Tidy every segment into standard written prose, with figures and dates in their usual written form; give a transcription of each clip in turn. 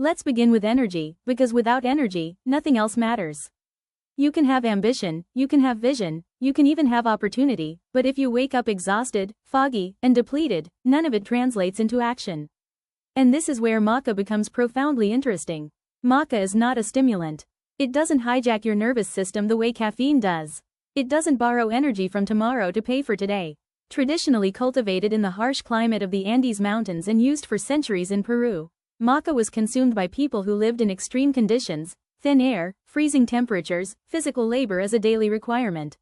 Let's begin with energy, because without energy, nothing else matters. You can have ambition, you can have vision, you can even have opportunity, but if you wake up exhausted, foggy, and depleted, none of it translates into action. And this is where maca becomes profoundly interesting. Maca is not a stimulant. It doesn't hijack your nervous system the way caffeine does. It doesn't borrow energy from tomorrow to pay for today. Traditionally cultivated in the harsh climate of the Andes Mountains and used for centuries in Peru, maca was consumed by people who lived in extreme conditions, thin air, freezing temperatures, physical labor as a daily requirement.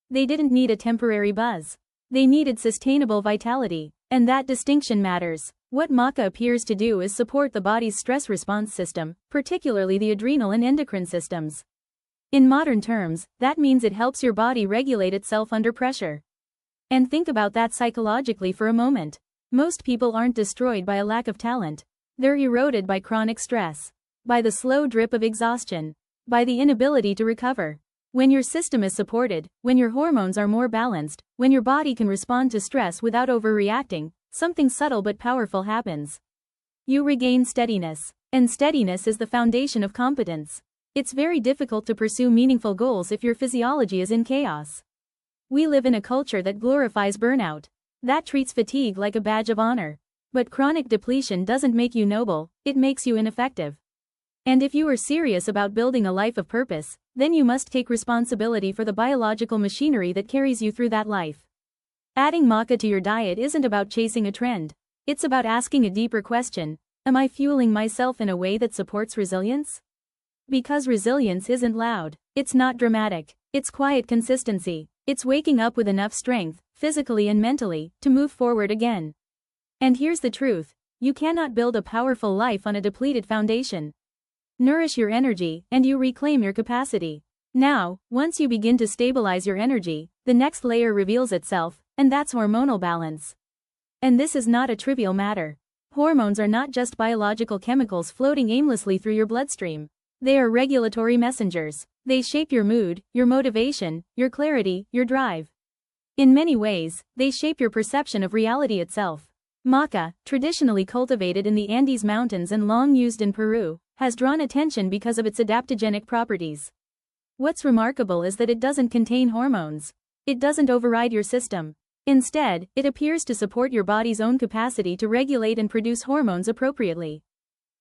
They didn't need a temporary buzz. They needed sustainable vitality. And that distinction matters. What maca appears to do is support the body's stress response system, particularly the adrenal and endocrine systems. In modern terms, that means it helps your body regulate itself under pressure. And think about that psychologically for a moment. Most people aren't destroyed by a lack of talent. They're eroded by chronic stress, by the slow drip of exhaustion, by the inability to recover. When your system is supported, when your hormones are more balanced, when your body can respond to stress without overreacting, something subtle but powerful happens. You regain steadiness. And steadiness is the foundation of competence. It's very difficult to pursue meaningful goals if your physiology is in chaos. We live in a culture that glorifies burnout. That treats fatigue like a badge of honor. But chronic depletion doesn't make you noble, it makes you ineffective. And if you are serious about building a life of purpose, then you must take responsibility for the biological machinery that carries you through that life. Adding maca to your diet isn't about chasing a trend. It's about asking a deeper question. Am I fueling myself in a way that supports resilience? Because resilience isn't loud. It's not dramatic. It's quiet consistency. It's waking up with enough strength, physically and mentally, to move forward again. And here's the truth. You cannot build a powerful life on a depleted foundation. Nourish your energy, and you reclaim your capacity. Now, once you begin to stabilize your energy, the next layer reveals itself, and that's hormonal balance. And this is not a trivial matter. Hormones are not just biological chemicals floating aimlessly through your bloodstream. They are regulatory messengers. They shape your mood, your motivation, your clarity, your drive. In many ways, they shape your perception of reality itself. Maca, traditionally cultivated in the Andes Mountains and long used in Peru, has drawn attention because of its adaptogenic properties. What's remarkable is that it doesn't contain hormones. It doesn't override your system. Instead, it appears to support your body's own capacity to regulate and produce hormones appropriately.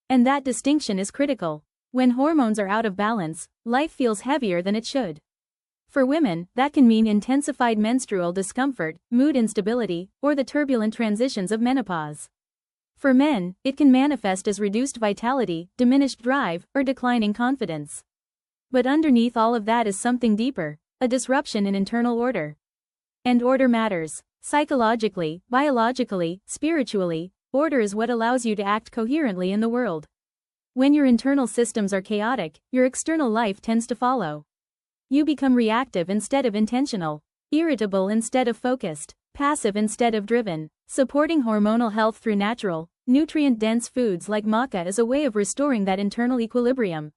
And that distinction is critical. When hormones are out of balance, life feels heavier than it should. For women, that can mean intensified menstrual discomfort, mood instability, or the turbulent transitions of menopause. For men, it can manifest as reduced vitality, diminished drive, or declining confidence. But underneath all of that is something deeper, a disruption in internal order. And order matters. Psychologically, biologically, spiritually, order is what allows you to act coherently in the world. When your internal systems are chaotic, your external life tends to follow. You become reactive instead of intentional, irritable instead of focused, passive instead of driven. Supporting hormonal health through natural, nutrient-dense foods like maca is a way of restoring that internal equilibrium.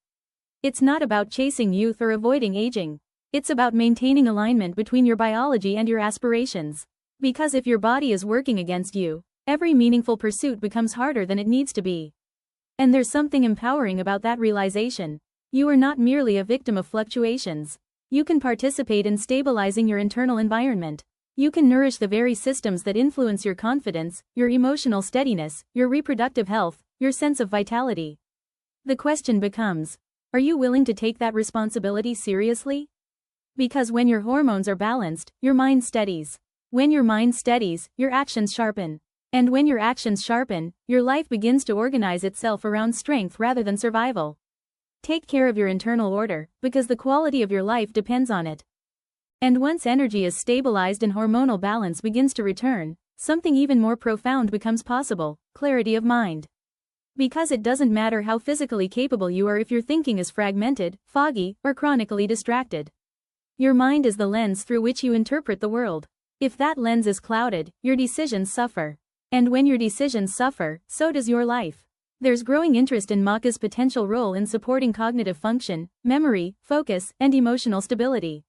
It's not about chasing youth or avoiding aging. It's about maintaining alignment between your biology and your aspirations. Because if your body is working against you, every meaningful pursuit becomes harder than it needs to be. And there's something empowering about that realization. You are not merely a victim of fluctuations. You can participate in stabilizing your internal environment. You can nourish the very systems that influence your confidence, your emotional steadiness, your reproductive health, your sense of vitality. The question becomes, are you willing to take that responsibility seriously? Because when your hormones are balanced, your mind steadies. When your mind steadies, your actions sharpen. And when your actions sharpen, your life begins to organize itself around strength rather than survival. Take care of your internal order, because the quality of your life depends on it. And once energy is stabilized and hormonal balance begins to return, something even more profound becomes possible: clarity of mind. Because it doesn't matter how physically capable you are if your thinking is fragmented, foggy, or chronically distracted. Your mind is the lens through which you interpret the world. If that lens is clouded, your decisions suffer. And when your decisions suffer, so does your life. There's growing interest in maca's potential role in supporting cognitive function, memory, focus, and emotional stability.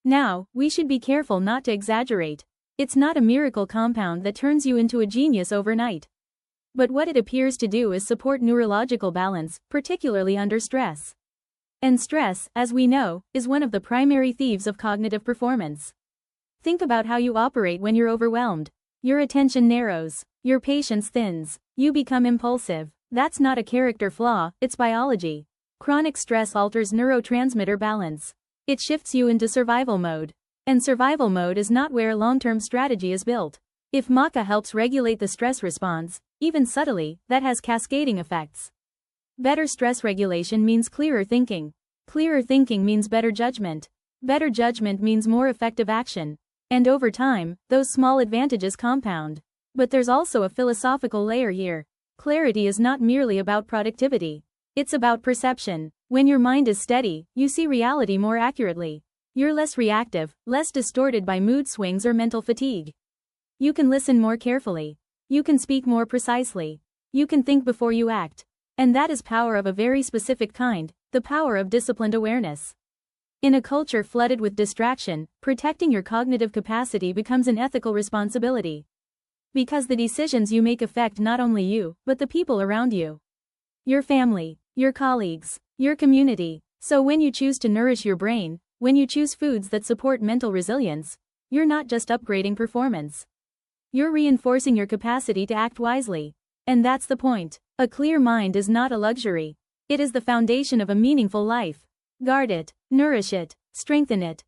Now, we should be careful not to exaggerate. It's not a miracle compound that turns you into a genius overnight. But what it appears to do is support neurological balance, particularly under stress. And stress, as we know, is one of the primary thieves of cognitive performance. Think about how you operate when you're overwhelmed. Your attention narrows, your patience thins, you become impulsive. That's not a character flaw, it's biology. Chronic stress alters neurotransmitter balance. It shifts you into survival mode. And survival mode is not where long-term strategy is built. If Maca helps regulate the stress response, even subtly, that has cascading effects. Better stress regulation means clearer thinking. Clearer thinking means better judgment. Better judgment means more effective action. And over time, those small advantages compound. But there's also a philosophical layer here. Clarity is not merely about productivity. It's about perception. When your mind is steady, you see reality more accurately. You're less reactive, less distorted by mood swings or mental fatigue. You can listen more carefully. You can speak more precisely. You can think before you act. And that is power of a very specific kind, the power of disciplined awareness. In a culture flooded with distraction, protecting your cognitive capacity becomes an ethical responsibility. Because the decisions you make affect not only you, but the people around you. Your family, your colleagues, your community. So when you choose to nourish your brain, when you choose foods that support mental resilience, you're not just upgrading performance. You're reinforcing your capacity to act wisely. And that's the point. A clear mind is not a luxury. It is the foundation of a meaningful life. Guard it, nourish it, strengthen it,